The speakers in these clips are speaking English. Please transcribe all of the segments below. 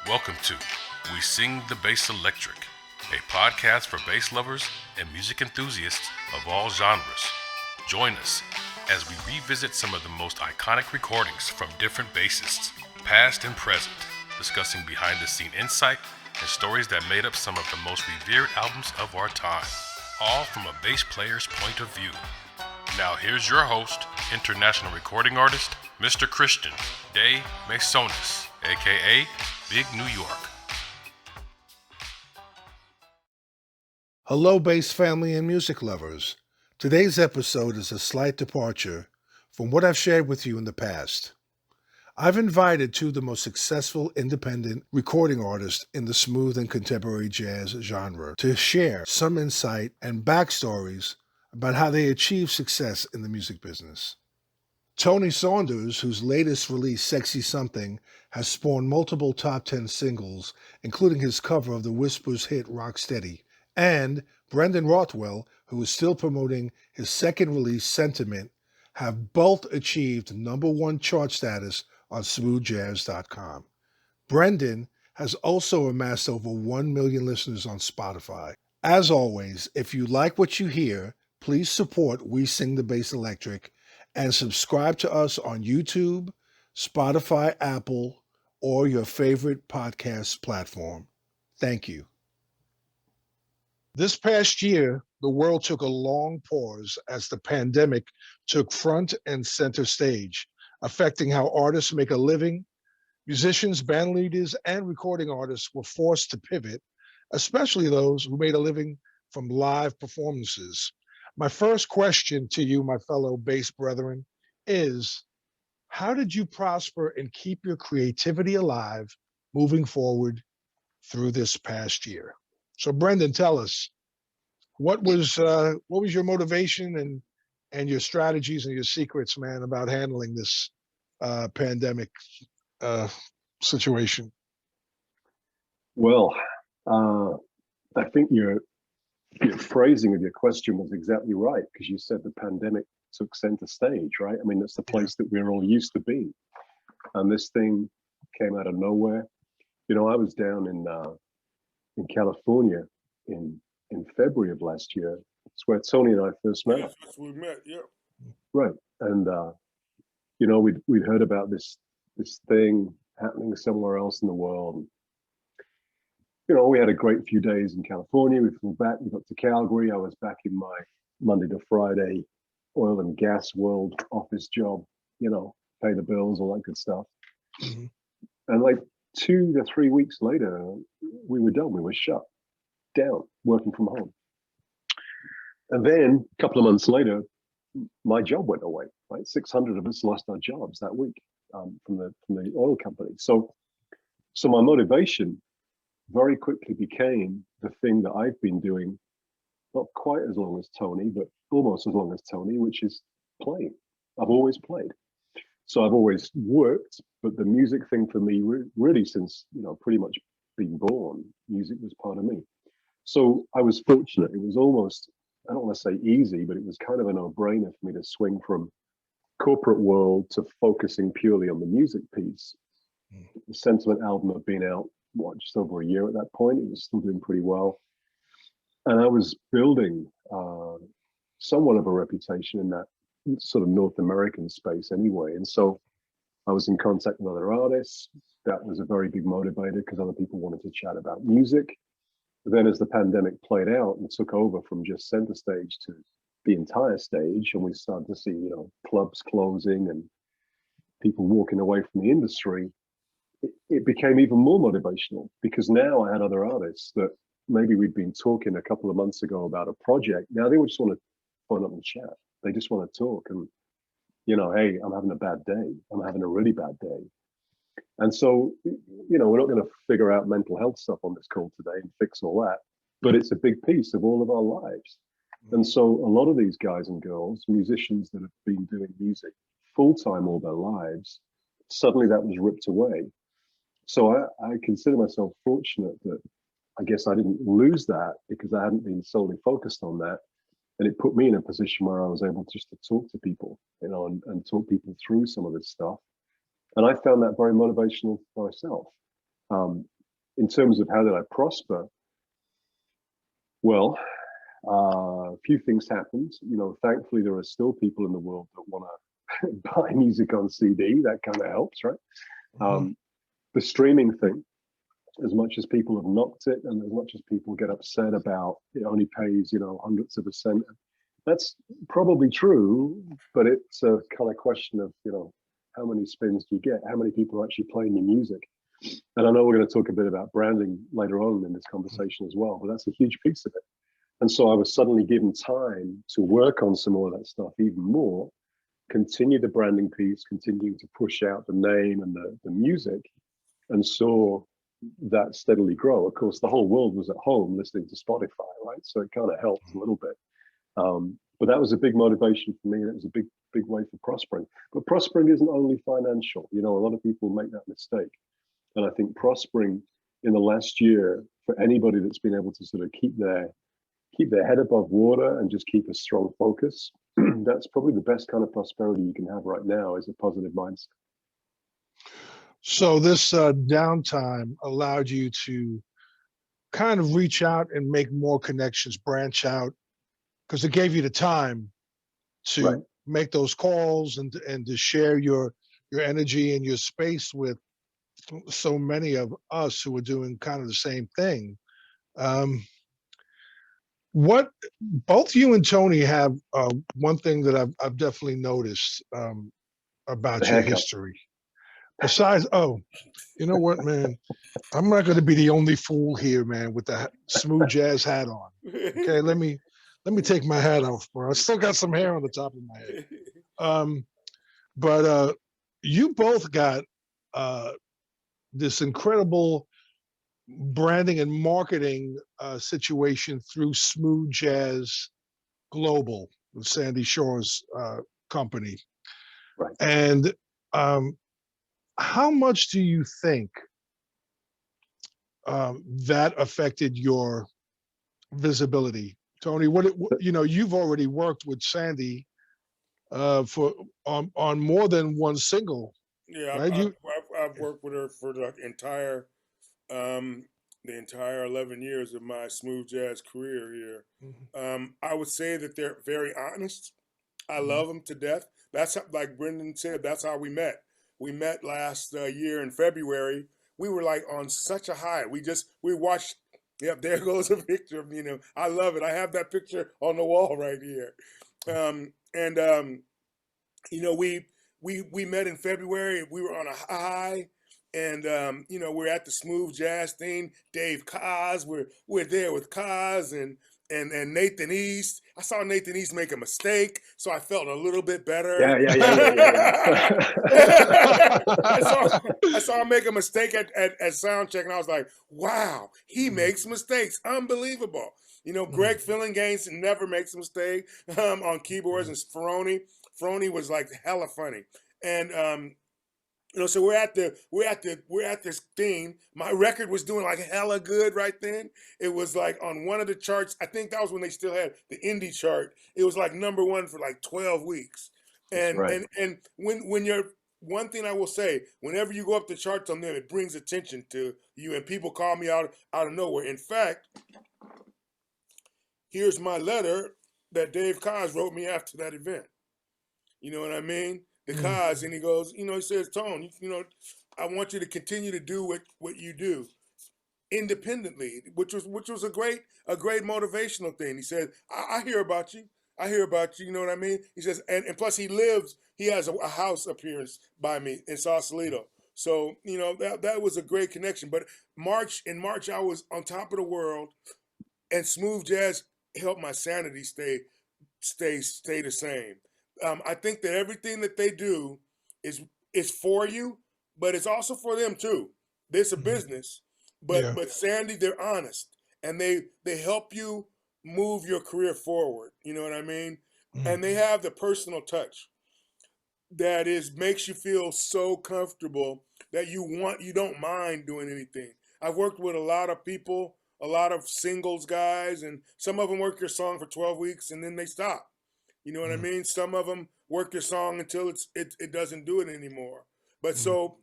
Welcome to We Sing the Bass Electric, a podcast for bass lovers and music enthusiasts of all genres. Join us as we revisit some of the most iconic recordings from different bassists, past and present, discussing behind-the-scene insight and stories that made up some of the most revered albums of our time, all from a bass player's point of view. Now here's your host, international recording artist, Mr. Christian de Mesones, aka Big New York. Hello, bass family and music lovers. Today's episode is a slight departure from what I've shared with you in the past. I've invited two of the most successful independent recording artists in the smooth and contemporary jazz genre to share some insight and backstories about how they achieved success in the music business. Tony Saunders, whose latest release, Sexy Something, has spawned multiple top 10 singles, including his cover of the Whispers hit Rocksteady, and Brendan Rothwell, who is still promoting his second release, Sentiment, have both achieved number one chart status on smoothjazz.com. Brendan has also amassed over 1 million listeners on Spotify. As always, if you like what you hear, please support We Sing the Bass Electric and subscribe to us on YouTube, Spotify, Apple, or your favorite podcast platform. Thank you. This past year, the world took a long pause as the pandemic took front and center stage, affecting how artists make a living. Musicians, band leaders, and recording artists were forced to pivot, especially those who made a living from live performances. My first question to you, my fellow bass brethren, is how did you prosper and keep your creativity alive moving forward through this past year? So, Brendan, tell us what was your motivation and your strategies and your secrets, man, about handling this pandemic situation? Well, I think your phrasing of your question was exactly right, because you said the pandemic took center stage, right? I mean, that's the place that we're all used to being. And this thing came out of nowhere. You know, I was down in California in February of last year. It's where Tony and I first met. Yes, that's where we met, yeah. Right. And you know, we'd heard about this thing happening somewhere else in the world. You know, we had a great few days in California. We flew back, we got to Calgary. I was back in my Monday to Friday oil and gas world office job, you know, pay the bills, all that good stuff. Mm-hmm. And like 2 to 3 weeks later, we were done. We were shut down, working from home. And then a couple of months later, my job went away, right? 600 of us lost our jobs that week from the oil company. So my motivation very quickly became the thing that I've been doing, not quite as long as Tony, but almost as long as Tony, which is playing. I've always played. So I've always worked, but the music thing for me, really since, you know, pretty much being born, music was part of me. So I was fortunate. It was almost, I don't want to say easy, but it was kind of a no-brainer for me to swing from corporate world to focusing purely on the music piece. The Sentiment album had been out, just over a year at that point. It was still doing pretty well. And I was building somewhat of a reputation in that sort of North American space anyway. And so I was in contact with other artists. That was a very big motivator because other people wanted to chat about music. But then as the pandemic played out and took over from just center stage to the entire stage, and we started to see, you know, clubs closing and people walking away from the industry, it became even more motivational, because now I had other artists that maybe we'd been talking a couple of months ago about a project. Now they would just want to phone up and chat. They just want to talk and, you know, hey, I'm having a bad day. I'm having a really bad day. And so, you know, we're not going to figure out mental health stuff on this call today and fix all that, but it's a big piece of all of our lives. And so a lot of these guys and girls, musicians that have been doing music full-time all their lives, suddenly that was ripped away. So I consider myself fortunate that I guess I didn't lose that, because I hadn't been solely focused on that. And it put me in a position where I was able just to talk to people, you know, and talk people through some of this stuff. And I found that very motivational for myself. in terms of how did I prosper, well, a few things happened. Thankfully, there are still people in the world that want to buy music on CD. That kind of helps, right? Mhm. The streaming thing, as much as people have knocked it and as much as people get upset about it only pays, hundreds of a cent, that's probably true, but it's a kind of question of, how many spins do you get? How many people are actually playing your music? And I know we're going to talk a bit about branding later on in this conversation as well, but that's a huge piece of it. And so I was suddenly given time to work on some more of that stuff even more, continue the branding piece, continuing to push out the name and the music, and saw that steadily grow. Of course, the whole world was at home listening to Spotify, right? So it kind of helped a little bit. But that was a big motivation for me, and it was a big way for prospering. But prospering isn't only financial. A lot of people make that mistake. And I think prospering in the last year, for anybody that's been able to sort of keep their head above water and just keep a strong focus, that's probably the best kind of prosperity you can have right now, is a positive mindset. So this downtime allowed you to kind of reach out and make more connections, branch out, because it gave you the time to Right. make those calls and to share your energy and your space with so many of us who are doing kind of the same thing. What both you and Tony have one thing that I've definitely noticed The about your haircut. history. Besides, you know what, man? I'm not going to be the only fool here, man, with the smooth jazz hat on. Okay, let me take my hat off, bro. I still got some hair on the top of my head. But you both got this incredible branding and marketing situation through Smooth Jazz Global, Sandy Shore's company. Right. And how much do you think that affected your visibility, Tony? You've already worked with Sandy for on more than one single, Yeah, right? I've worked with her for the entire 11 years of my smooth jazz career here. I would say that they're very honest. I love them to death. That's like Brendan said. That's how we met. We met last year in February. We were like on such a high. We watched. Yep, there goes a picture of I love it. I have that picture on the wall right here. And we met in February. We were on a high, and we're at the smooth jazz thing. Dave Kaz, we're there with Kaz and Nathan East. I saw Nathan East make a mistake, so I felt a little bit better. Yeah. I saw him make a mistake at sound check, and I was like, wow, he makes mistakes. Unbelievable. Greg Fillinganes never makes a mistake on keyboards, and Ferroni was like hella funny. And so we're at this thing. My record was doing like hella good right then. It was like on one of the charts. I think that was when they still had the indie chart. It was like number one for like 12 weeks. That's And right. and when you're one thing I will say, whenever you go up the charts on them, it brings attention to you, and people call me out of nowhere. In fact, here's my letter that Dave Kaz wrote me after that event. You know what I mean? The Kaz, and he goes, he says, Tone, I want you to continue to do what you do independently, which was a great motivational thing. He said, I hear about you. I hear about you, you know what I mean? He says, and plus he has a house up here by me in Sausalito. So, that was a great connection. But in March, I was on top of the world, and smooth jazz helped my sanity stay the same. I think that everything that they do is for you, but it's also for them too. It's a business, Yeah. but Sandy, they're honest, and they help you move your career forward. You know what I mean? And they have the personal touch that makes you feel so comfortable that you don't mind doing anything. I've worked with a lot of people, a lot of singles guys, and some of them work your song for 12 weeks and then they stop. You know what I mean? Some of them work your song until it doesn't do it anymore. But so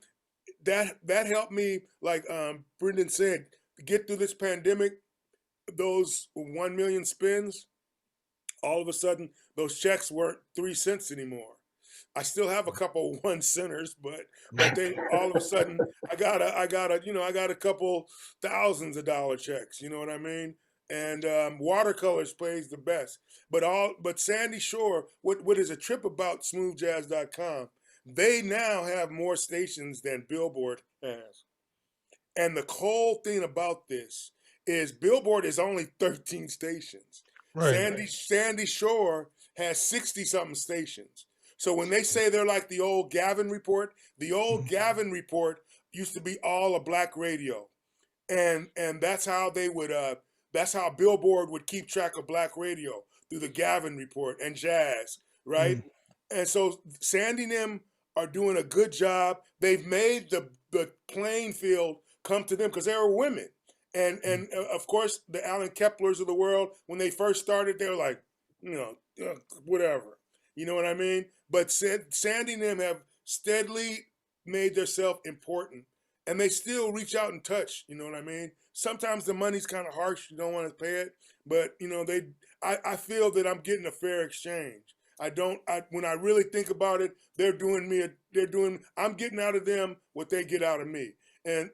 that helped me, like Brendan said, get through this pandemic. Those 1 million spins, all of a sudden, those checks weren't 3 cents anymore. I still have a couple 1 centers, but they all of a sudden I got a couple thousands of dollar checks. You know what I mean? And watercolors plays the best. But Sandy Shore, what is a trip about smoothjazz.com? They now have more stations than Billboard has. And the cool thing about this is Billboard is only 13 stations. Right. Sandy Shore has 60 something stations. So when they say they're like the old Gavin report, the old Gavin report used to be all a black radio. And that's how they would that's how Billboard would keep track of black radio, through the Gavin report and jazz, right? And so Sandy and them are doing a good job. They've made the playing field come to them because they were women. And of course, the Alan Keplers of the world, when they first started, they were like, whatever. You know what I mean? But Sandy and them have steadily made themselves important. And they still reach out and touch, you know what I mean? Sometimes the money's kind of harsh, you don't want to pay it. But, I feel that I'm getting a fair exchange. When I really think about it, I'm getting out of them what they get out of me. And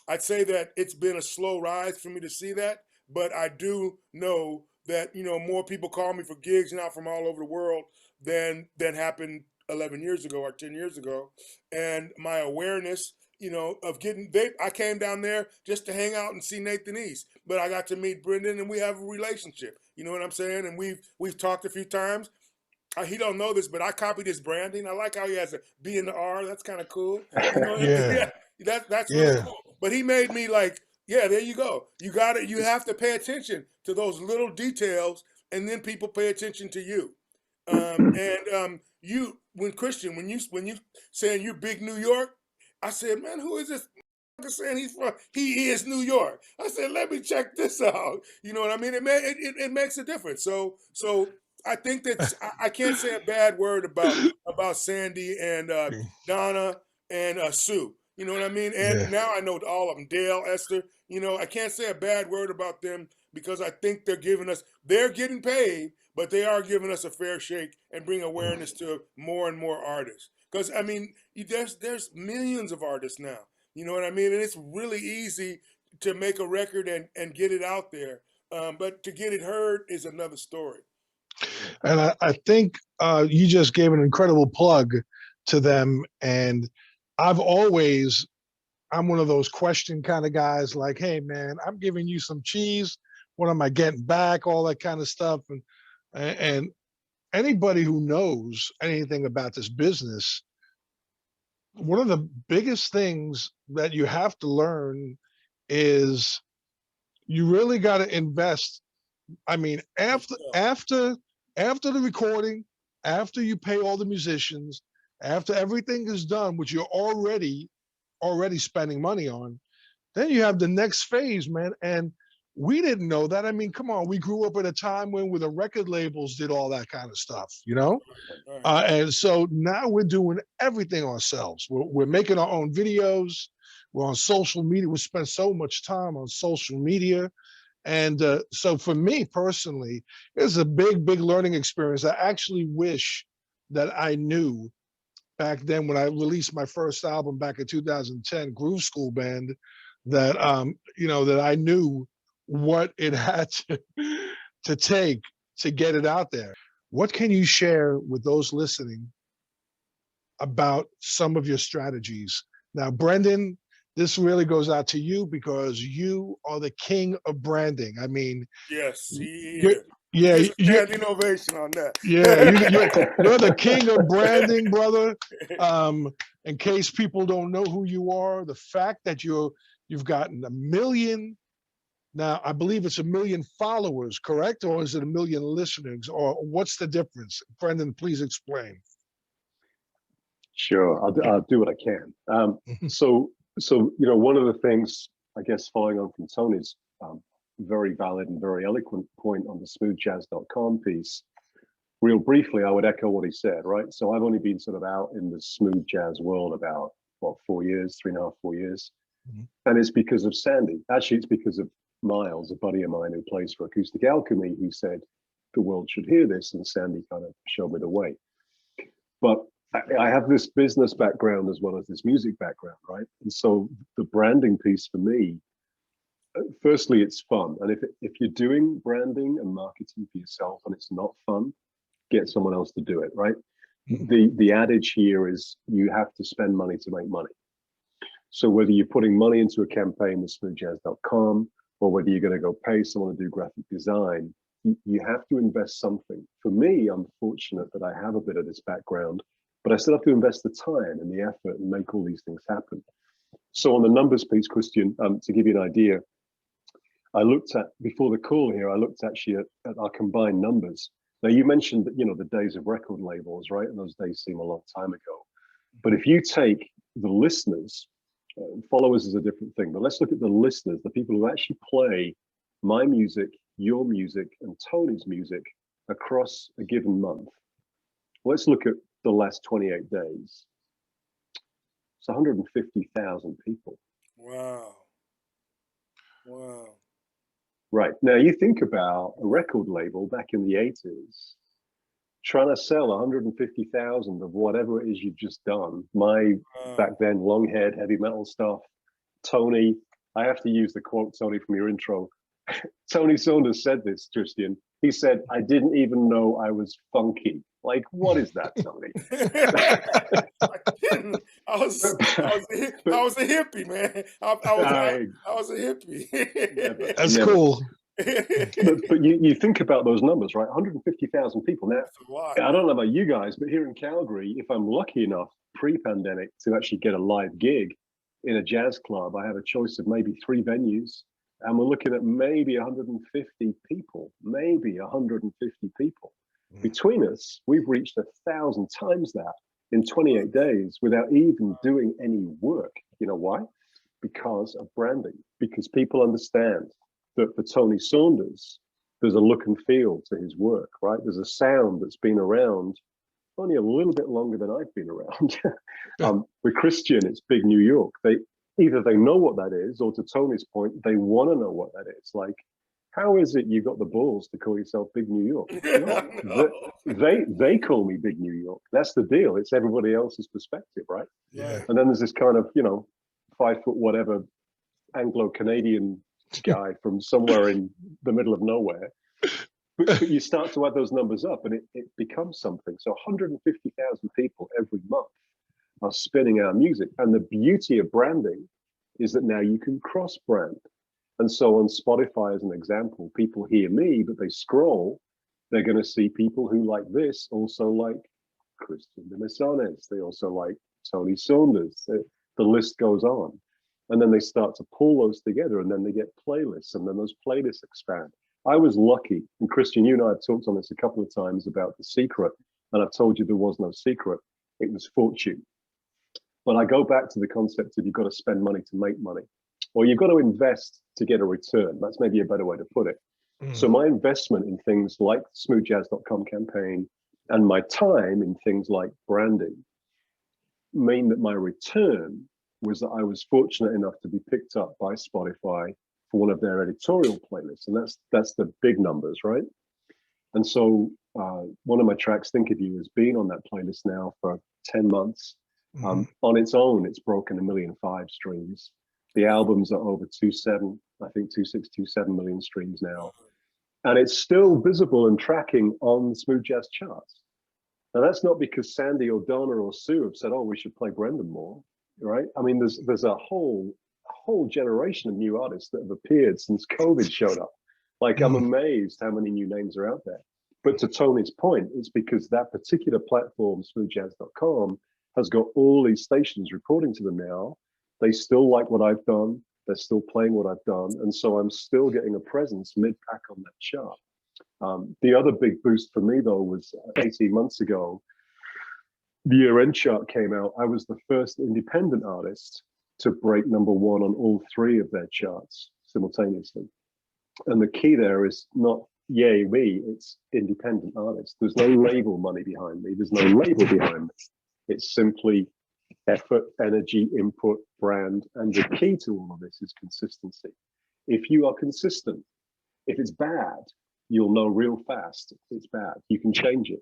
I'd say that it's been a slow rise for me to see that, but I do know that, more people call me for gigs now from all over the world than happened 11 years ago or 10 years ago. And my awareness, of I came down there just to hang out and see Nathan East, but I got to meet Brendan and we have a relationship. You know what I'm saying? And we've talked a few times. He don't know this, but I copied his branding. I like how he has a B and the R. That's kind of cool. Yeah. That's really cool. But he made me like, yeah, there you go. You have to pay attention to those little details, and then people pay attention to you. When you saying you're big New York, I said, man, who is this saying he's from? He is New York. I said, let me check this out. You know what I mean? It makes a difference. So I think that I can't say a bad word about Sandy and Donna and Sue. You know what I mean? And now I know all of them. Dale, Esther. I can't say a bad word about them because I think they're getting paid, but they are giving us a fair shake and bring awareness to more and more artists. Because there's millions of artists now. You know what I mean? And it's really easy to make a record and get it out there. But to get it heard is another story. And I think you just gave an incredible plug to them. And I'm one of those question kind of guys like, hey, man, I'm giving you some cheese. What am I getting back? All that kind of stuff. And anybody who knows anything about this business, one of the biggest things that you have to learn is you really got to invest. I mean, after the recording, after you pay all the musicians, after everything is done, which you're already spending money on, then you have the next phase, man. And we didn't know that. I mean, come on, we grew up at a time when the record labels did all that kind of stuff, and so now we're doing everything ourselves. We're making our own videos. We're on social media. We spend so much time on social media. And so for me personally, it's a big learning experience. I actually wish that I knew back then when I released my first album back in 2010, Groove School Band, that that I knew what it had to take to get it out there. What can you share with those listening about some of your strategies? Now, Brendan, this really goes out to you because you are the king of branding. I mean, yes, he is. Yeah, standing ovation on that. Yeah, you're the king of branding, brother. In case people don't know who you are, the fact that you've gotten 1 million. Now, I believe it's 1 million followers, correct? Or is it 1 million listeners? Or what's the difference? Brendan, please explain. Sure, I'll do what I can. So one of the things, I guess, following on from Tony's very valid and very eloquent point on the smoothjazz.com piece, real briefly, I would echo what he said, right? So I've only been sort of out in the smooth jazz world about 4 years, 3.5, 4 years. Mhm. And it's because of Sandy. Actually, it's because of Miles, a buddy of mine who plays for Acoustic Alchemy, who said the world should hear this, and Sandy kind of showed me the way. But I have this business background as well as this music background, right? And so the branding piece for me, firstly, it's fun. And if you're doing branding and marketing for yourself and it's not fun, get someone else to do it, right? The adage here is you have to spend money to make money. So whether you're putting money into a campaign with smoothjazz.com or whether you're going to go pay someone to do graphic design, you have to invest something. For me, I'm fortunate that I have a bit of this background, but I still have to invest the time and the effort and make all these things happen. So on the numbers piece, Christian, to give you an idea, I looked at, before the call here, I looked actually at our combined numbers. Now, you mentioned that, the days of record labels, right? And those days seem a long time ago. But if you take the listeners, followers is a different thing, but let's look at the listeners, the people who actually play my music, your music, and Tony's music across a given month. Let's look at the last 28 days. It's 150,000 people. Wow. Right. Now you think about a record label back in the 80s, trying to sell 150,000 of whatever it is you've just done. Back then, long-haired heavy metal stuff. Tony, I have to use the quote, Tony, from your intro. Tony Saunders said this, Christian. He said, "I didn't even know I was funky." Like, what is that, Tony? I was a hippie, man. I was a hippie. That's cool. But you think about those numbers, right? 150,000 people. Now, I don't know about you guys, but here in Calgary, if I'm lucky enough pre-pandemic to actually get a live gig in a jazz club, I have a choice of maybe 3 venues, and we're looking at maybe 150 people, Between us, we've reached 1,000 times that in 28 days without even doing any work. You know why? Because of branding, because people understand that for Tony Saunders, there's a look and feel to his work, right? There's a sound that's been around only a little bit longer than I've been around. With Christian, it's Big New York. Either they know what that is, or to Tony's point, they want to know what that is. Like, how is it you got the balls to call yourself Big New York? No, they call me Big New York. That's the deal. It's everybody else's perspective, right? Yeah. And then there's this kind of, 5 foot whatever Anglo-Canadian guy from somewhere in the middle of nowhere. But you start to add those numbers up and it becomes something. So 150,000 people every month are spinning our music. And the beauty of branding is that now you can cross-brand. And so on Spotify, as an example, people hear me, but they scroll, they're going to see people who like this also like Christian de Mesones. They also like Tony Saunders. The list goes on. And then they start to pull those together, and then they get playlists, and then those playlists expand. I was lucky, and Christian, you and I have talked on this a couple of times about the secret, and I've told you there was no secret. It was fortune. But I go back to the concept of you've got to spend money to make money, or you've got to invest to get a return. That's maybe a better way to put it. So my investment in things like the smoothjazz.com campaign and my time in things like branding mean that my return was that I was fortunate enough to be picked up by Spotify for one of their editorial playlists. And that's the big numbers, right? And so one of my tracks, Think of You, has been on that playlist now for 10 months. On its own, it's broken 1.5 million streams. The albums are over 2.7, I think 2.6, 2.7 million streams now. And it's still visible and tracking on the smooth jazz charts. Now, that's not because Sandy or Donna or Sue have said, "Oh, we should play Brendan more," right? I mean, there's a whole generation of new artists that have appeared since COVID showed up. Like, I'm amazed how many new names are out there. But to Tony's point, it's because that particular platform, smoothjazz.com, has got all these stations reporting to them now. They still like what I've done. They're still playing what I've done. And so I'm still getting a presence mid-pack on that chart. The other big boost for me, though, was 18 months ago. The year-end chart came out. I was the first independent artist to break #1 on all 3 of their charts simultaneously. And the key there is not yay me, it's independent artist. There's no label money behind me. There's no label behind me. It's simply effort, energy, input, brand. And the key to all of this is consistency. If you are consistent, if it's bad, you'll know real fast it's bad. You can change it.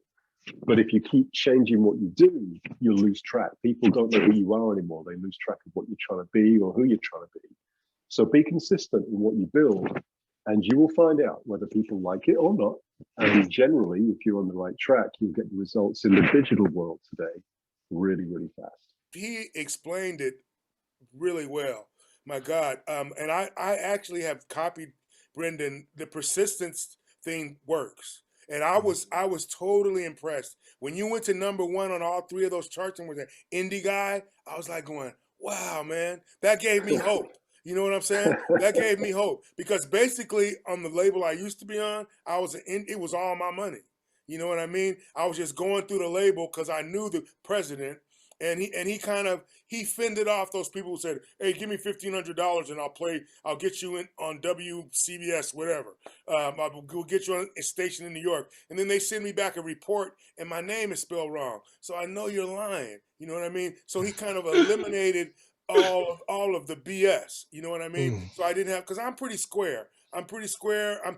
But if you keep changing what you do, you'll lose track. People don't know who you are anymore. They lose track of what you're trying to be or who you're trying to be. So be consistent in what you build, and you will find out whether people like it or not. And generally, if you're on the right track, you'll get the results in the digital world today really, really fast. He explained it really well. My God. And I actually have copied Brendan. The persistence thing works. And I was totally impressed. When you went to #1 on all 3 of those charts and was an indie guy, I was like going, wow, man, that gave me hope. You know what I'm saying? That gave me hope. Because basically on the label I used to be on, it was all my money. You know what I mean? I was just going through the label because I knew the president. And he fended off those people who said, "Hey, give me $1,500 and I'll get you in on WCBS, whatever. We'll get you on a station in New York." And then they send me back a report and my name is spelled wrong. So I know you're lying. You know what I mean? So he kind of eliminated all of the BS. You know what I mean? So I didn't have, because I'm pretty square. I'm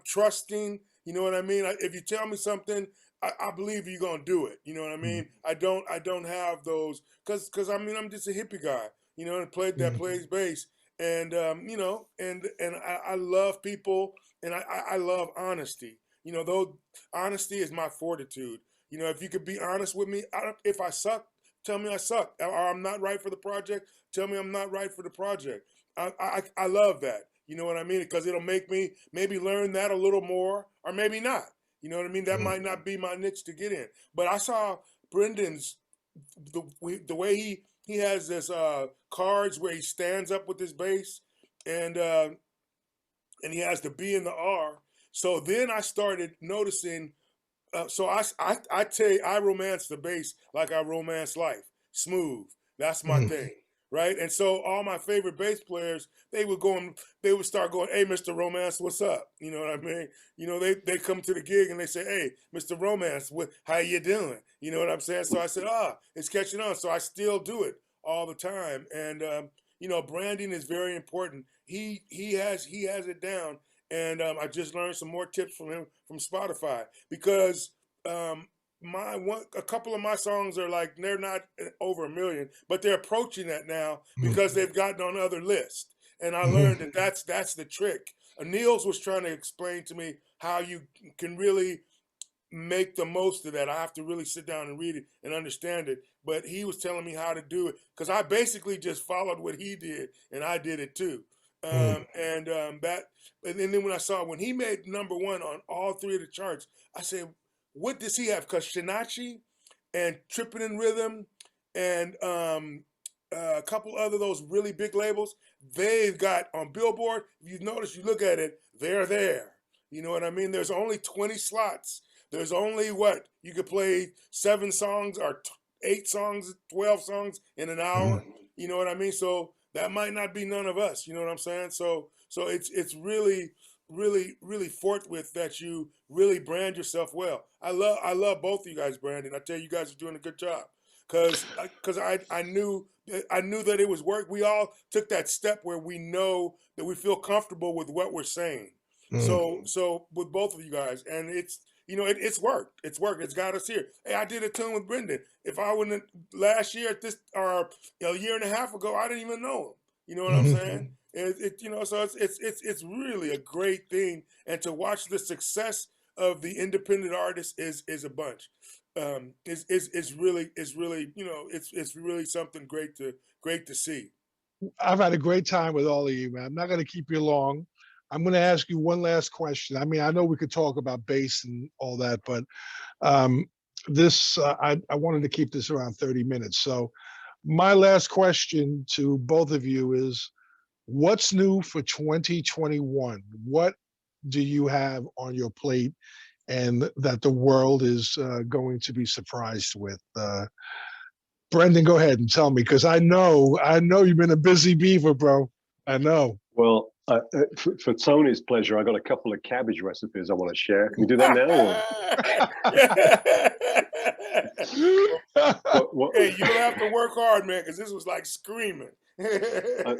trusting. You know what I mean? If you tell me something, I believe you're gonna do it. You know what I mean? I don't have those because I mean I'm just a hippie guy, you know, and plays bass, and you know, and I love people, and I love honesty. You know, though honesty is my fortitude. You know, if you could be honest with me, if I suck, tell me I suck, or I'm not right for the project. Tell me I'm not right for the project. I love that. You know what I mean? Because it'll make me maybe learn that a little more, or maybe not. You know what I mean? That might not be my niche to get in. But I saw Brendan's the way he has this cards where he stands up with his bass, and he has the B and the R. So then I started noticing. So I tell you, I romance the bass like I romance life. Smooth. That's my thing. Right. And so all my favorite bass players, they would start going, "Hey, Mr. Romance, what's up?" You know what I mean? You know, they come to the gig and they say, "Hey, Mr. Romance, how you doing?" You know what I'm saying? So I said, it's catching on. So I still do it all the time. And you know, branding is very important. He has it down. And I just learned some more tips from him from Spotify, because a couple of my songs are like, they're not over 1 million, but they're approaching that now because they've gotten on other lists. And I learned that that's the trick. Niels was trying to explain to me how you can really make the most of that. I have to really sit down and read it and understand it. But he was telling me how to do it, because I basically just followed what he did, and I did it too. And then when he made #1 on all 3 of the charts, I said, what does he have? Because Shinachi and Trippin' in Rhythm and a couple other those really big labels, they've got on Billboard. If you notice, you look at it, they're there. You know what I mean? There's only 20 slots. There's only you could play 7 songs or 8 songs, 12 songs in an hour. You know what I mean? So that might not be none of us. You know what I'm saying? So it's really, really, really forthwith that you really brand yourself well. I love both of you guys, Brandon. I tell you guys are doing a good job, because I knew that it was work. We all took that step where we know that we feel comfortable with what we're saying. So with both of you guys, and it's, you know, it's worked. It's worked. It's got us here. Hey, I did a tune with Brendan. If I wouldn't last year at this, or a year and a half ago, I didn't even know him. You know what I'm saying? You know, so it's really a great thing, and to watch the success of the independent artist is a bunch. Is really, you know, it's really something great to see. I've had a great time with all of you, man. I'm not going to keep you long. I'm going to ask you one last question. I mean, I know we could talk about bass and all that, but I wanted to keep this around 30 minutes. So my last question to both of you is, what's new for 2021? What do you have on your plate and that the world is going to be surprised with? Brendan, go ahead and tell me, because I know you've been a busy beaver, bro. I know. Well, for Tony's pleasure, I got a couple of cabbage recipes I want to share. Can we do that now? Hey, you're gonna have to work hard, man, because this was like screaming.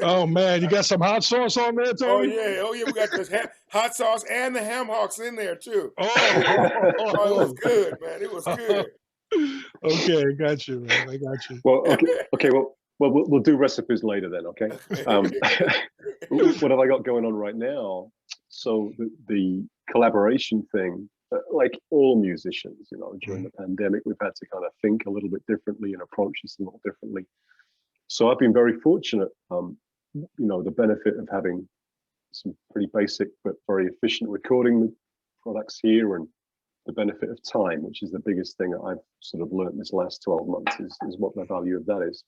Oh man, you got some hot sauce on there, Tony? Oh yeah, we got this hot sauce and the ham hocks in there too. Oh, Oh, it was good, man. It was good. Okay, I got you, man. I got you. Well, okay. Well, we'll do recipes later then. Okay. What have I got going on right now? So the collaboration thing, like all musicians, during the pandemic, we've had to kind of think a little bit differently and approach this a little differently. So I've been very fortunate, the benefit of having some pretty basic but very efficient recording products here, and the benefit of time, which is the biggest thing that I've sort of learned this last 12 months is what the value of that is.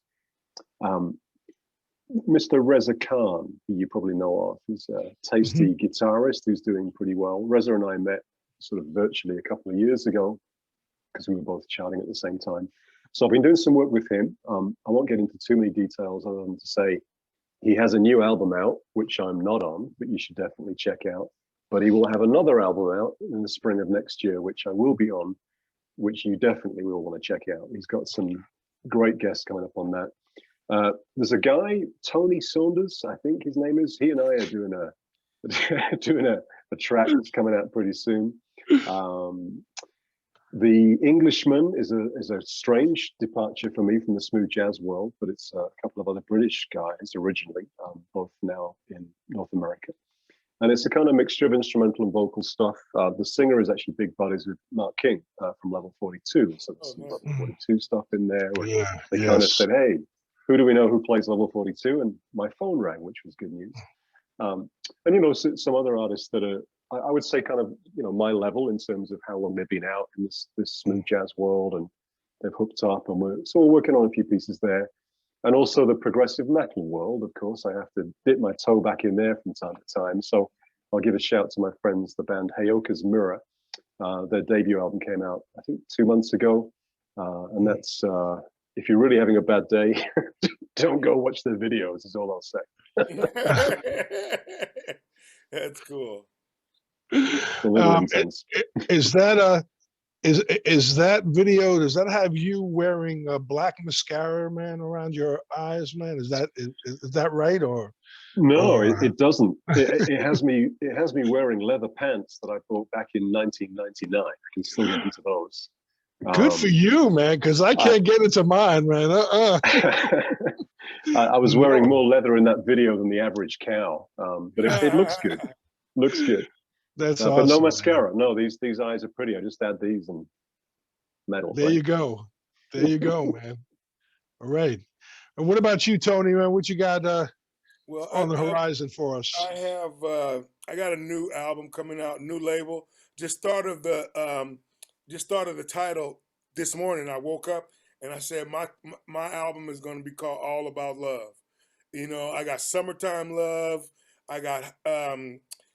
Mr. Reza Khan, who you probably know of, he's a tasty guitarist who's doing pretty well. Reza and I met sort of virtually a couple of years ago because we were both charting at the same time. So I've been doing some work with him. I won't get into too many details other than to say he has a new album out, which I'm not on, but you should definitely check out. But he will have another album out in the spring of next year, which I will be on, which you definitely will want to check out. He's got some great guests coming up on that. There's a guy, Tony Saunders, I think his name is. He and I are doing a track that's coming out pretty soon. The Englishman is a strange departure for me from the smooth jazz world, but it's a couple of other British guys originally, both now in North America. And it's a kind of mixture of instrumental and vocal stuff. The singer is actually big buddies with Mark King from Level 42. So there's some Level 42 stuff in there. They kind of said, hey, who do we know who plays Level 42? And my phone rang, which was good news. And, some other artists that are, I would say kind of, my level in terms of how long they've been out in this smooth jazz world, and they've hooked up, and we're working on a few pieces there. And also the progressive metal world, of course, I have to dip my toe back in there from time to time. So I'll give a shout to my friends, the band Heyoka's Mirror. Their debut album came out, I think, 2 months ago. And that's, if you're really having a bad day, don't go watch their videos, is all I'll say. That's cool. It's a little intense. Is that video, does that have you wearing a black mascara, man, around your eyes, man? Is that right? Or no, it doesn't. It has me wearing leather pants that I bought back in 1999. I can still get into those. Good for you, man, because I can't get into mine, man. I was wearing more leather in that video than the average cow, but it looks good. Looks good. That's awesome. But no mascara. Man. No, these eyes are pretty. I just add these and metal. There you go. There you go, man. All right. And what about you, Tony, man? What you got on the horizon for us? I got a new album coming out, new label. Just started the title this morning. I woke up and I said my album is going to be called All About Love. I got Summertime Love. I got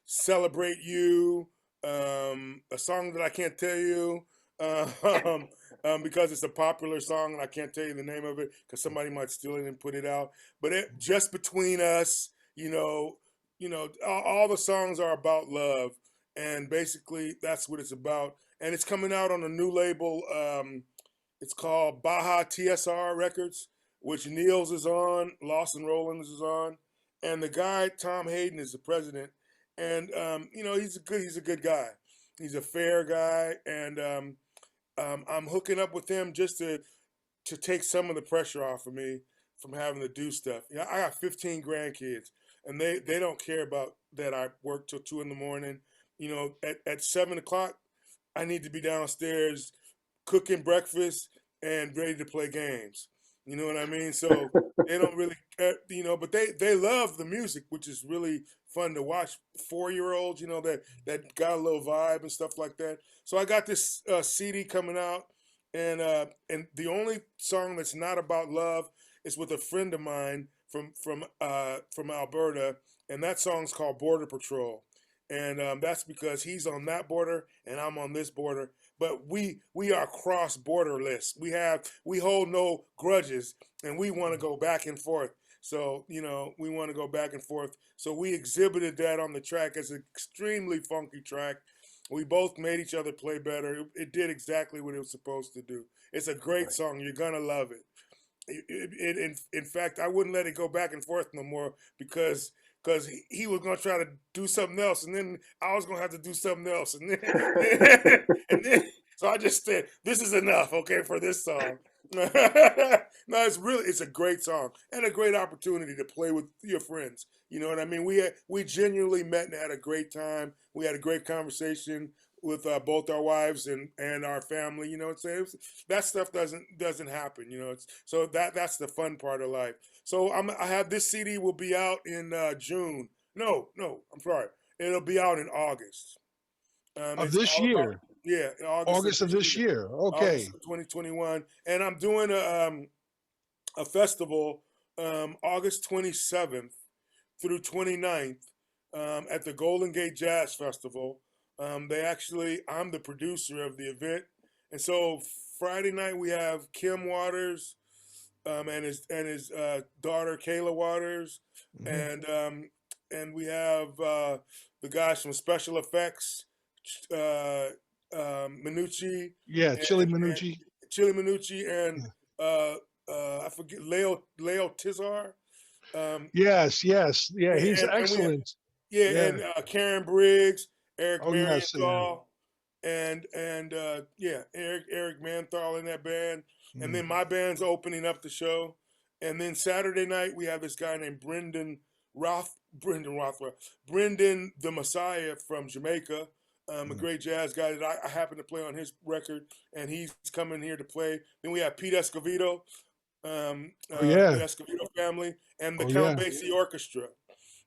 Celebrate You, a song that I can't tell you because it's a popular song and I can't tell you the name of it because somebody might steal it and put it out. But Just Between Us, all the songs are about love, and basically that's what it's about. And it's coming out on a new label. It's called Baja TSR Records, which Niels is on, Lawson Rollins is on, and the guy Tom Hayden is the president. And he's a good guy. He's a fair guy, and I'm hooking up with him just to take some of the pressure off of me from having to do stuff. I got 15 grandkids, and they don't care about that I work till 2 a.m. At 7 o'clock, I need to be downstairs cooking breakfast and ready to play games. You know what I mean? So they don't really, but they love the music, which is really fun to watch. 4-year-olds, that got a little vibe and stuff like that. So I got this CD coming out, and the only song that's not about love is with a friend of mine from Alberta, and that song's called Border Patrol, and that's because he's on that border and I'm on this border. But we are cross-borderless. We hold no grudges, and we want to go back and forth. So, we want to go back and forth. So we exhibited that on the track as an extremely funky track. We both made each other play better. It did exactly what it was supposed to do. It's a great song. You're gonna love it. In fact, I wouldn't let it go back and forth no more because he was gonna try to do something else, and then I was gonna have to do something else, and then and then so I just said, "This is enough, okay, for this song." No, it's a great song and a great opportunity to play with your friends. You know what I mean? We genuinely met and had a great time. We had a great conversation with both our wives and our family. You know what I'm saying? That stuff doesn't happen. You know, so that's the fun part of life. So I have this CD will be out in June. No, I'm sorry. It'll be out in August. Of It's this all about, year, yeah, August of August of this this year, year. August Okay. of 2021, and I'm doing a festival August 27th through 29th at the Golden Gate Jazz Festival. I'm the producer of the event, and so Friday night we have Kim Waters and his daughter Kayla Waters, Mhm. and we have the guys from Special Effects, uh, Minucci Yeah, Chili and Minucci. Chili Minucci and Yeah. uh, I forget Leo Tizar. Um, Yes. Yeah, he's and we excellent. yeah, Yeah. and Karen Briggs, Eric Oh, yes. Yeah. Marienthal, and yeah, Eric Manthal in that band, and Mm. then my band's opening up the show, and then Saturday night we have this guy named Brendan Rothwell, Brendan the Messiah from Jamaica, a Mm. great jazz guy that I happen to play on his record, and he's coming here to play. Then we have Pete Escovedo, Oh, the yeah. Escovedo family, and the Oh, Count yeah. Basie Orchestra.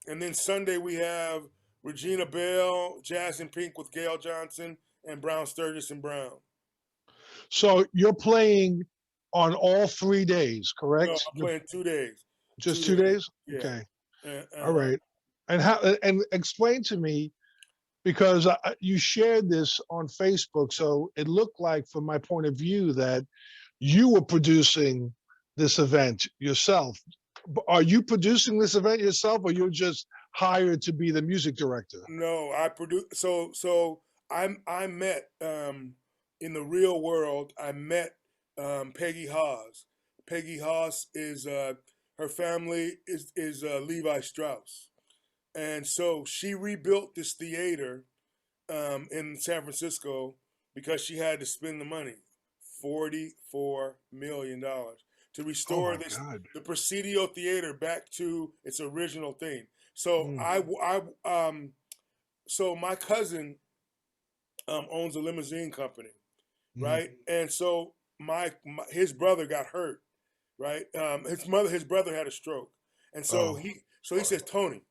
And then Sunday we have Regina Bell, Jazz in Pink with Gail Johnson, and Brown Sturgis and Brown. So you're playing on all 3 days, No, correct? I'm playing 2 days. Just Two 2 days? days. Yeah. Okay. All Uh-huh. right. And how? And explain to me because you shared this on Facebook, so it looked like, from my point of view, that you were producing this event yourself. Are you producing this event yourself, or you're just hired to be the music director? No, I produce. I met in the real world. I met Peggy Haas. Peggy Haas is her family is Levi Strauss, and so she rebuilt this theater in San Francisco because she had to spend the money, $44 million, to Oh restore my this God. the Presidio Theater back to its original thing. So Mm, so my cousin owns a limousine company, mm, right? And so his brother got hurt, right? His brother had a stroke, and oh, so he says, Tony,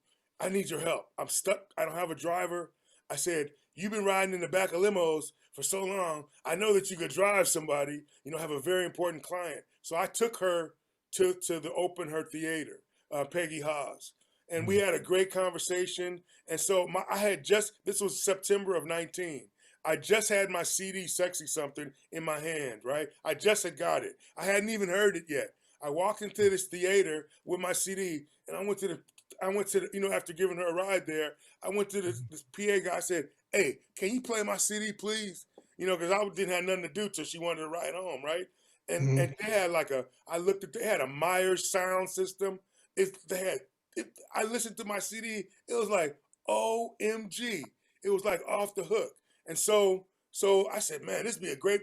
I need your help. I'm stuck. I don't have a driver. I said, you've been riding in the back of limos for so long. I know that you could drive somebody. You know, have a very important client. So I took her to the open her theater, Peggy Haas, and we mm, had a great conversation. And so I had just this was September of 19. I just had my CD "Sexy Something" in my hand, right? I just had got it. I hadn't even heard it yet. I walked into this theater with my CD, and I went to the, after giving her a ride there, I went to this PA guy. I said, "Hey, can you play my CD, please?" Because I didn't have nothing to do till she wanted to ride home, right? mm. And they had I looked at, they had a Myers sound system. They had, I listened to my CD. It was like OMG. It was like off the hook. And so I said, man, this would be a great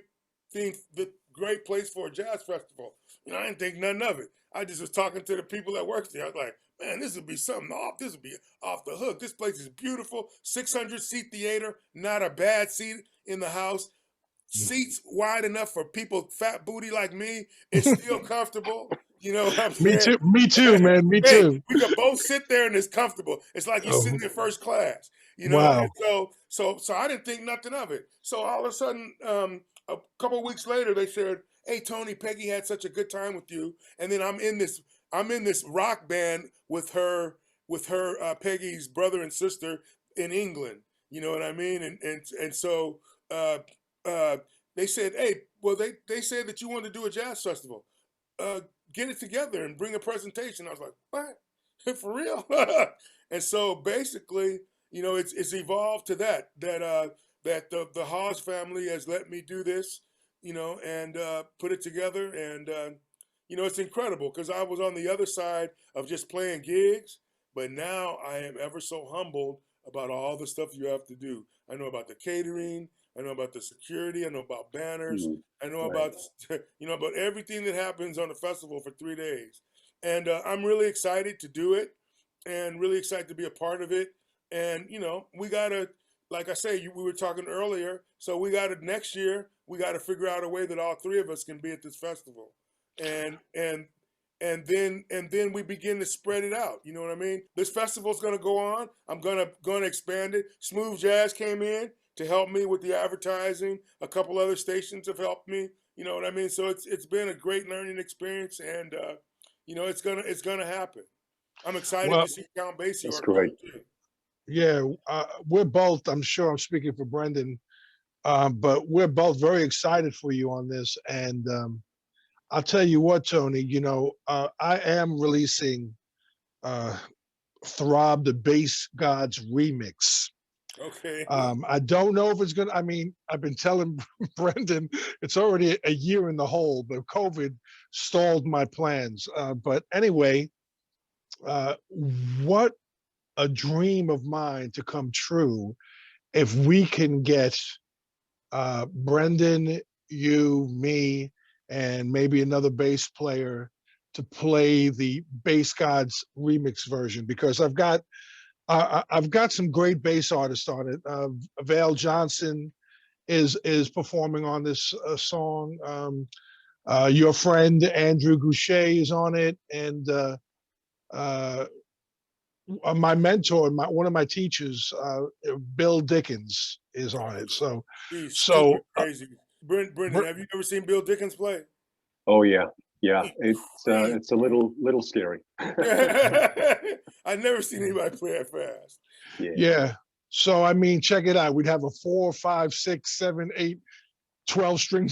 thing, the great place for a jazz festival. I didn't think nothing of it. I just was talking to the people that worked there. I was like, man, this would be something off. This would be off the hook. This place is beautiful. 600-seat theater, not a bad seat in the house. Seats wide enough for people fat booty like me. It's still comfortable. You know what I'm Me saying? too. Me too, man. Me Hey, too. we could both sit there and it's comfortable. It's like you're Oh, sitting in first class, And wow. so I didn't think nothing of it. So all of a sudden, a couple of weeks later, they said, "Hey, Tony, Peggy had such a good time with you." And then I'm in this rock band with her Peggy's brother and sister in England. You know what I mean? And so uh, uh, they said, "Hey, well, they said that you wanted to do a jazz festival. Uh, get it together and bring a presentation." I was like, what? For real? And so basically, it's evolved to that that the Hawes family has let me do this, and put it together. And, it's incredible because I was on the other side of just playing gigs, but now I am ever so humbled about all the stuff you have to do. I know about the catering. I know about the security. I know about banners. Mm, I know right. about, about everything that happens on the festival for 3 days. And I'm really excited to do it and really excited to be a part of it. And, we got to, like I say, we were talking earlier. So we got to next year. We got to figure out a way that all three of us can be at this festival, and then we begin to spread it out. You know what I mean? This festival's going to go on. I'm gonna expand it. Smooth Jazz came in to help me with the advertising. A couple other stations have helped me. You know what I mean? So it's been a great learning experience, and it's gonna happen. I'm excited Well, to see Count Basie That's are coming great. too. yeah, we're both, I'm sure I'm speaking for Brendan, but we're both very excited for you on this. And I'll tell you what, Tony, I am releasing uh, Throb the Bass Gods remix. Okay. I don't know if it's gonna. I mean, I've been telling Brendan it's already a year in the hole, but COVID stalled my plans. But anyway, uh, what a dream of mine to come true if we can get Brendan, you, me, and maybe another bass player to play the Bass Gods remix version, because I've got some great bass artists on it. Vale Johnson is performing on this song. Your friend Andrew Goucher is on it, and uh, my mentor, one of my teachers, Bill Dickens, is on it. So, He's stupid so crazy. Brendan, have you ever seen Bill Dickens play? Oh yeah, yeah. He's crazy. It's a little scary. I've never seen anybody play that fast. Yeah, yeah. So I mean, check it out. We'd have a 4, 5, 6, 7, 8, 12 string.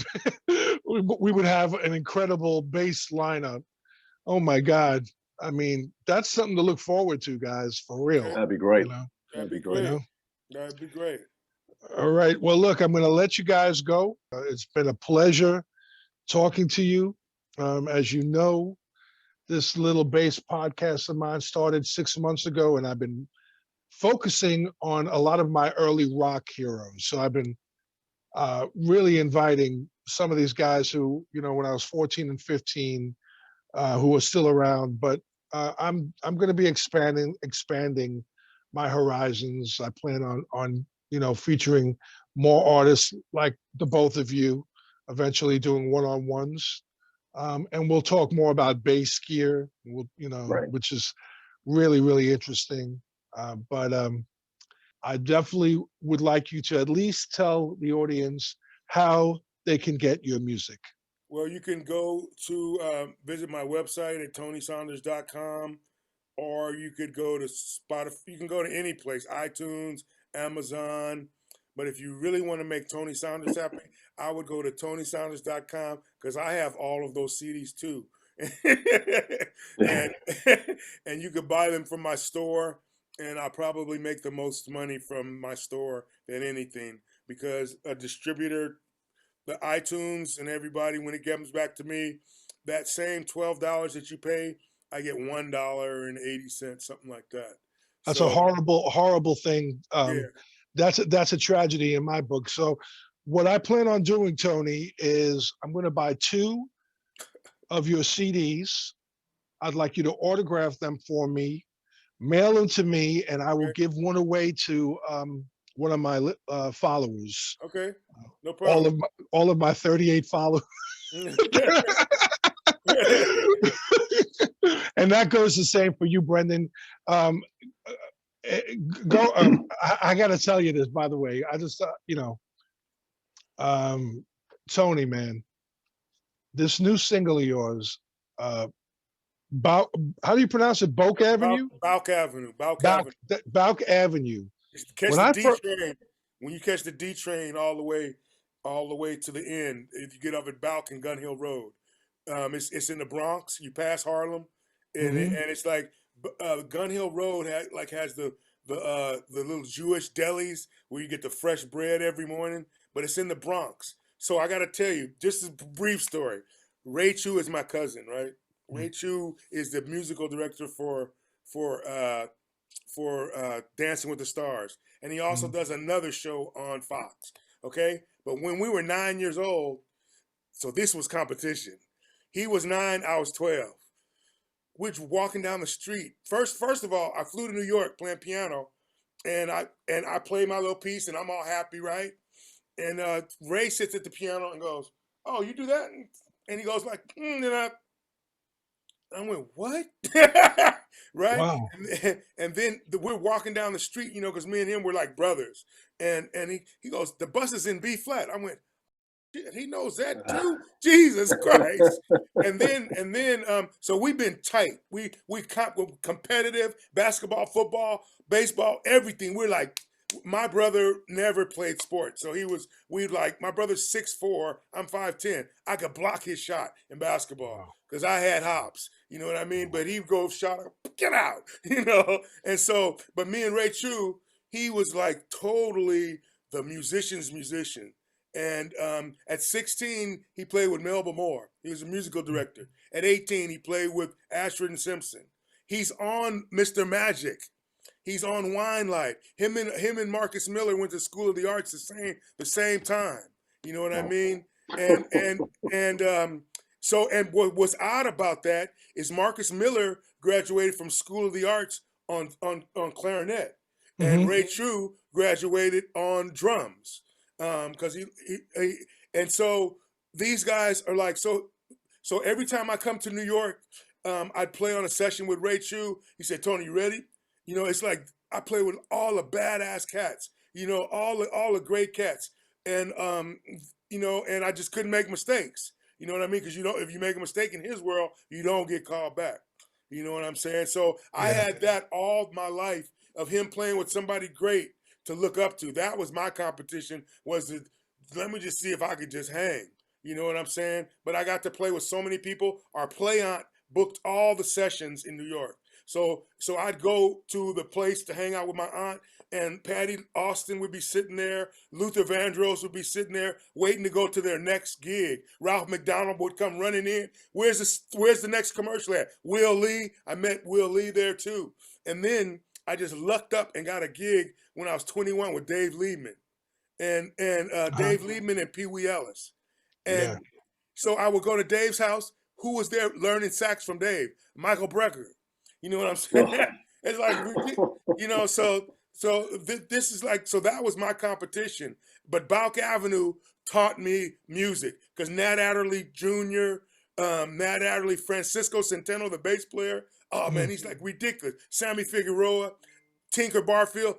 We would have an incredible bass lineup. Oh my God. I mean, that's something to look forward to, guys, for real. Okay, that'd be You great. know, that'd That'd be be you great. great. know. That'd be great. All right. Well, look, I'm going to let you guys go. It's been a pleasure talking to you. As you know, this little bass podcast of mine started 6 months ago, and I've been focusing on a lot of my early rock heroes. So I've been really inviting some of these guys who, when I was 14 and 15, who are still around. But I'm going to be expanding my horizons. I plan on featuring more artists like the both of you, eventually doing one-on-ones. And we'll talk more about bass gear, Right. which is really, really interesting. But I definitely would like you to at least tell the audience how they can get your music. Well, you can go to visit my website at tonysaunders.com, or you could go to Spotify. You can go to any place, iTunes, Amazon. But if you really want to make Tony Saunders happy, I would go to tonysaunders.com because I have all of those CDs too. and and you could buy them from my store, and I'll probably make the most money from my store than anything, because a distributor, the iTunes and everybody, when it comes back to me, that same $12 that you pay, I get $1.80, something like that. That's a So horrible, horrible thing. yeah, That's a tragedy in my book. So, what I plan on doing, Tony, is I'm going to buy 2 of your CDs. I'd like you to autograph them for me, mail them to me, and I will okay, give one away to one of my followers. okay, no All problem. of my 38 followers. And that goes the same for you, Brendan. Um, go. I got to tell you this, by the way. I just, um, Tony, man, this new single of yours, uh, Bou- how do you pronounce it? Boke Avenue? Balk Avenue, Balk Bauk, Avenue. Bauk Avenue. Catch When the I D first, train. When you catch the D train all the way to the end, if you get off at Balk and Gun Hill Road, it's in the Bronx. You pass Harlem, and Mhm. it's like Gun Hill Road has the the little Jewish delis where you get the fresh bread every morning, but it's in the Bronx. So I got to tell you, just a brief story. Ray Chu is my cousin, right? Ray Chu is the musical director for Dancing with the Stars, and he also does another show on Fox. Okay, but when we were 9 years old, so this was competition. He was 9, I was 12. We're walking down the street. First of all, I flew to New York playing piano, and I play my little piece, and I'm all happy, right? And Ray sits at the piano and goes, "Oh, you do that?" And he goes like, and I went, "What?" Right? Wow. And then we're walking down the street, because me and him were like brothers. And he goes, "The bus is in B flat." I went, he knows that too. Jesus Christ. And then so we've been tight. We're competitive, basketball, football, baseball, everything. We're like, my brother never played sports. So my brother's 6'4", I'm 5'10". I could block his shot in basketball because I had hops. You know what I mean? But he'd go shot up, get out, And so, but me and Ray Chu, he was like totally the musician's musician. And at 16, he played with Melba Moore. He was a musical director. At 18, he played with Ashford and Simpson. He's on Mr. Magic. He's on Wine Light. Him and Marcus Miller went to School of the Arts the same time. You know what I mean? And what's odd about that is Marcus Miller graduated from School of the Arts on clarinet, and Ray Chu graduated on drums. Because and so these guys are like, so every time I come to New York, I'd play on a session with Ray Chu. He said, "Tony, you ready?" It's like I play with all the badass cats, all the great cats, and and I just couldn't make mistakes. You know what I mean? Because if you make a mistake in his world, you don't get called back. You know what I'm saying? So I had that all my life of him playing with somebody great to look up to. That was my competition, let me just see if I could just hang. You know what I'm saying? But I got to play with so many people. Our play aunt booked all the sessions in New York. So I'd go to the place to hang out with my aunt, and Patty Austin would be sitting there. Luther Vandross would be sitting there waiting to go to their next gig. Ralph McDonald would come running in. Where's the next commercial at? Will Lee. I met Will Lee there too. And then I just lucked up and got a gig when I was 21 with Dave Liebman and Dave Liebman and Pee Wee Ellis. And so I would go to Dave's house. Who was there learning sax from Dave? Michael Brecker. You know what I'm saying? It's like, so this is like, so that was my competition. But Balk Avenue taught me music because Nat Adderley Jr., Nat Adderley, Francisco Centeno, the bass player. Oh man, he's like ridiculous. Sammy Figueroa, Tinker Barfield.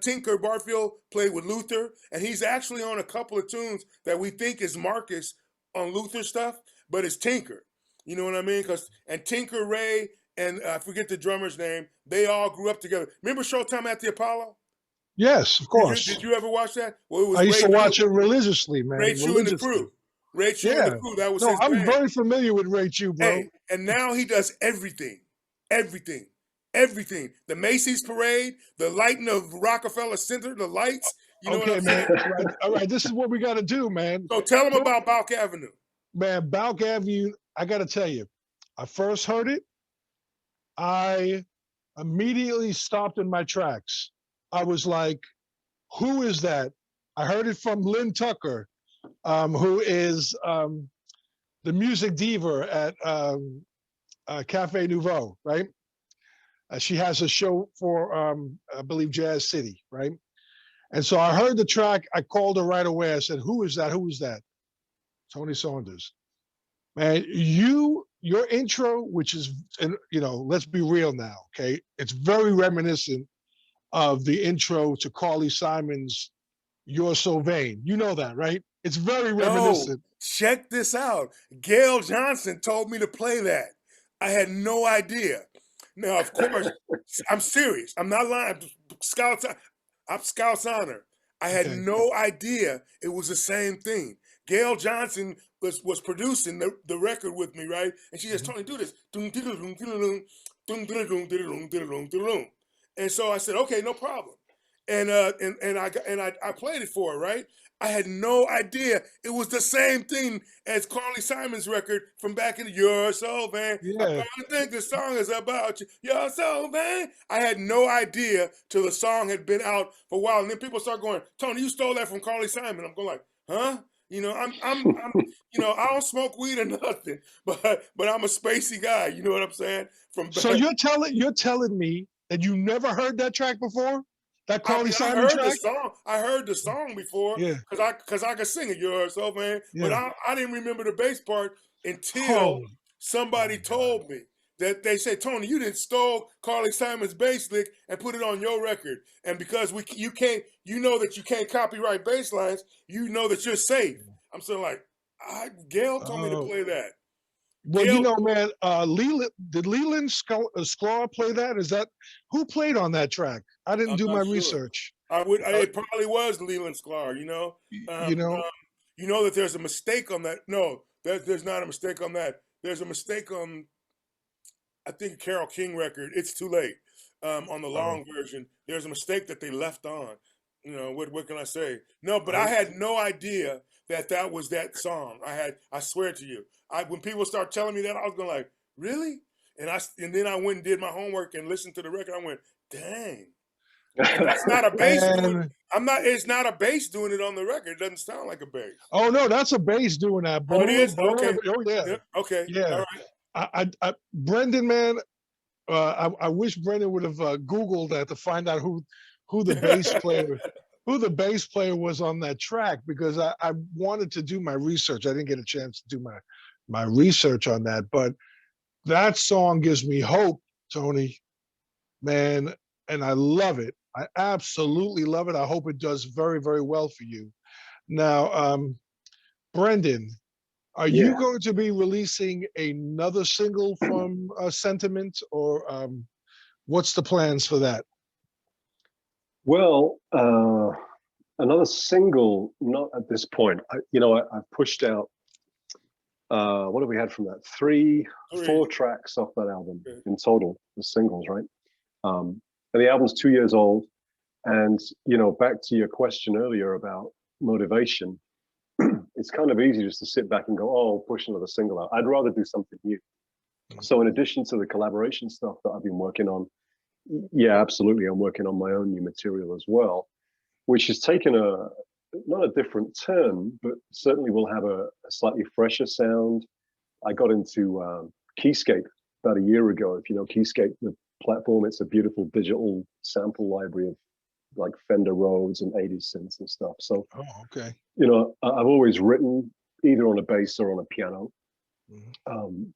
Tinker Barfield played with Luther, and he's actually on a couple of tunes that we think is Marcus on Luther stuff, but it's Tinker. You know what I mean? And Tinker, Ray, and I forget the drummer's name, they all grew up together. Remember Showtime at the Apollo? Yes, of course. Did you ever watch that? Well, it was I used to watch Chu, it religiously, man. Ray Chu and the crew. Ray Chu and the crew. That was his I'm band. very familiar with Ray Chu, bro. Hey, and now he does everything. Everything. The Macy's parade, the lighting of Rockefeller Center, the lights. You know what I'm saying? All right, this is what we got to do, man. So tell them about Balk Avenue. Man, Balk Avenue, I got to tell you, I first heard it, I immediately stopped in my tracks. I was like, who is that? I heard it from Lynn Tucker, who is the music diva at Cafe Nouveau, right? She has a show for, I believe, Jazz City, right? And so I heard the track. I called her right away. I said, who is that? Who is that? Tony Saunders. Man, your intro, which is, let's be real now, okay? It's very reminiscent of the intro to Carly Simon's You're So Vain. You know that, right? It's very reminiscent. Check this out. Gail Johnson told me to play that. I had no idea. Now, of course, I'm serious. I'm not lying. I'm Scout's honor. I had no idea it was the same thing. Gail Johnson was producing the record with me, right? And she says, Tony, do this. And so I said, okay, no problem. And I played it for her, right? I had no idea it was the same thing as Carly Simon's record from back in the You're So Vain. I Yeah. probably think the song is about you. You're so vain. I had no idea till the song had been out for a while. And then people start going, Tony, you stole that from Carly Simon. I'm going like, huh? You know, I'm you know, I don't smoke weed or nothing, but I'm a spacey guy. You know what I'm saying? From So back, you're telling me that you never heard that track before? That I Carly mean, I Simon heard the track? song. I heard the song before Yeah. because I could sing it. You're so man, but Yeah. I didn't remember the bass part until Holy. Oh somebody my God. told me that they said, Tony, you didn't stole Carly Simon's bass lick and put it on your record, and because you can't, you know that you can't copyright bass lines, you know that you're safe. I'm saying like, Gail told me to Oh. play that. Well, you Gail, know, man, Leland Sklar play that? Is that who played on that track? I didn't I'm do my not sure. research. It probably was Leland Sklar. You know, You know, you know that there's a mistake on that. No, there's not a mistake on that. There's a mistake on, I think, Carole King record. It's too late. On the oh, long version, there's a mistake that they left on. You know, what can I say? No, but I oh, had no idea that that was that song. I swear to you, when people start telling me that, I was going like, really? And then I went and did my homework and listened to the record. I went, dang. And that's not a bass doing. man. I'm not. It's not a bass doing it on the record. It doesn't sound like a bass. Oh no, that's a bass doing that. Oh, it is. Okay. Oh yeah, Yeah, okay. All yeah. right. Brendan, man, I wish Brendan would have Googled that to find out who the bass player was on that track, because I wanted to do my research. I didn't get a chance to do my research on that, but that song gives me hope, Tony, man, and I love it. I absolutely love it. I hope it does very, very well for you. Now, Brendan, are you Yeah. going to be releasing another single from Sentiment, or what's the plans for that? Well, another single, not at this point. I've pushed out, what have we had from that? Four tracks off that album in total, the singles, right? And the album's 2 years old. And, back to your question earlier about motivation, it's kind of easy just to sit back and go, oh, push another single out. I'd rather do something new. So in addition to the collaboration stuff that I've been working on, yeah, absolutely, I'm working on my own new material as well, which has taken not a different turn, but certainly will have a slightly fresher sound. I got into Keyscape about a year ago. If you know Keyscape, the platform, it's a beautiful digital sample library of like Fender Rhodes and 80s synths and stuff. So, Oh, okay. I've always written either on a bass or on a piano,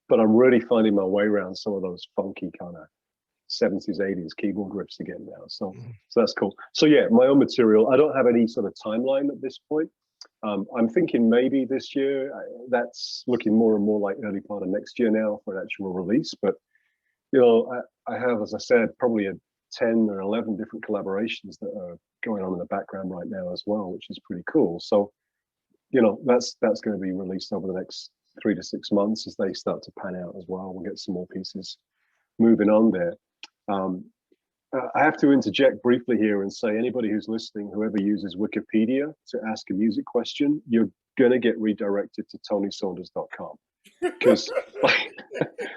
but I'm really finding my way around some of those funky kind of 70s, 80s keyboard riffs again now. So that's cool. So yeah, my own material. I don't have any sort of timeline at this point. I'm thinking maybe this year. That's looking more and more like early part of next year now for an actual release. But I have, as I said, probably 10 or 11 different collaborations that are going on in the background right now as well, which is pretty cool. So that's going to be released over the next 3 to 6 months as they start to pan out as well. We'll get some more pieces moving on there. I have to interject briefly here and say, anybody who's listening, whoever uses Wikipedia to ask a music question, you're going to get redirected to TonySaunders.com, because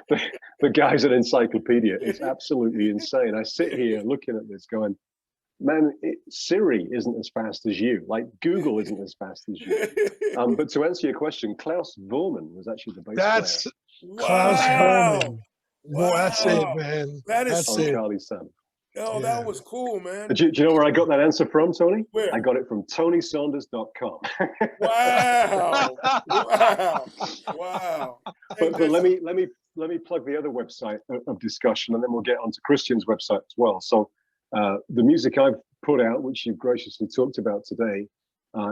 the guy's an encyclopedia. It's absolutely insane. I sit here looking at this going, man, Siri isn't as fast as you. Like Google isn't as fast as you. But to answer your question, Klaus Vormann was actually the bass player. Klaus Vormann. Wow. Well, that's it, man. That's on Carly's Son. Oh, Yeah. that was cool, man. Do you know where I got that answer from, Tony? Where? I got it from TonySaunders.com. Wow. Wow. But let me plug the other website of discussion, and then we'll get onto Christian's website as well. So the music I've put out, which you've graciously talked about today,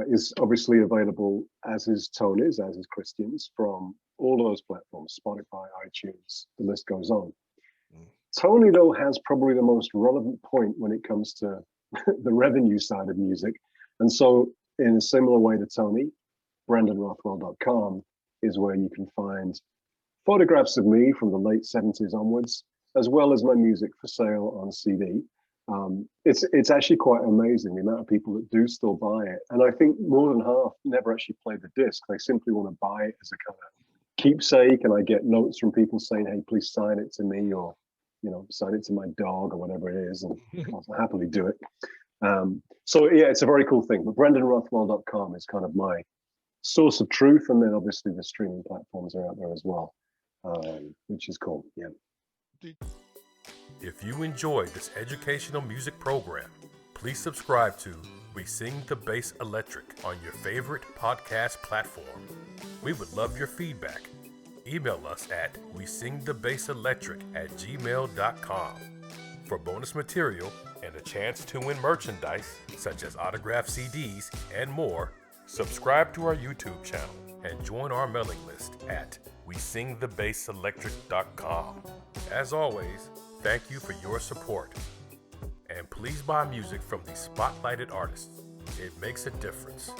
is obviously available, as is Tony's, as is Christian's, from all of those platforms, Spotify, iTunes, the list goes on. Tony, though, has probably the most relevant point when it comes to the revenue side of music. And so in a similar way to Tony, BrandonRothwell.com is where you can find photographs of me from the late 70s onwards, as well as my music for sale on CD. It's actually quite amazing the amount of people that do still buy it. And I think more than half never actually play the disc. They simply want to buy it as a kind of keepsake. And I get notes from people saying, hey, please sign it to me, or, sign it to my dog, or whatever it is. And I'll happily do it. So yeah, it's a very cool thing. But BrendanRothwell.com is kind of my source of truth. And then obviously the streaming platforms are out there as well, which is cool. Yeah. If you enjoyed this educational music program, please subscribe to We Sing the Bass Electric on your favorite podcast platform. We would love your feedback. Email us at WeSingTheBassElectric@gmail.com. For bonus material and a chance to win merchandise, such as autographed CDs and more, subscribe to our YouTube channel and join our mailing list at WeSingTheBassElectric.com. As always, thank you for your support. And please buy music from these spotlighted artists. It makes a difference.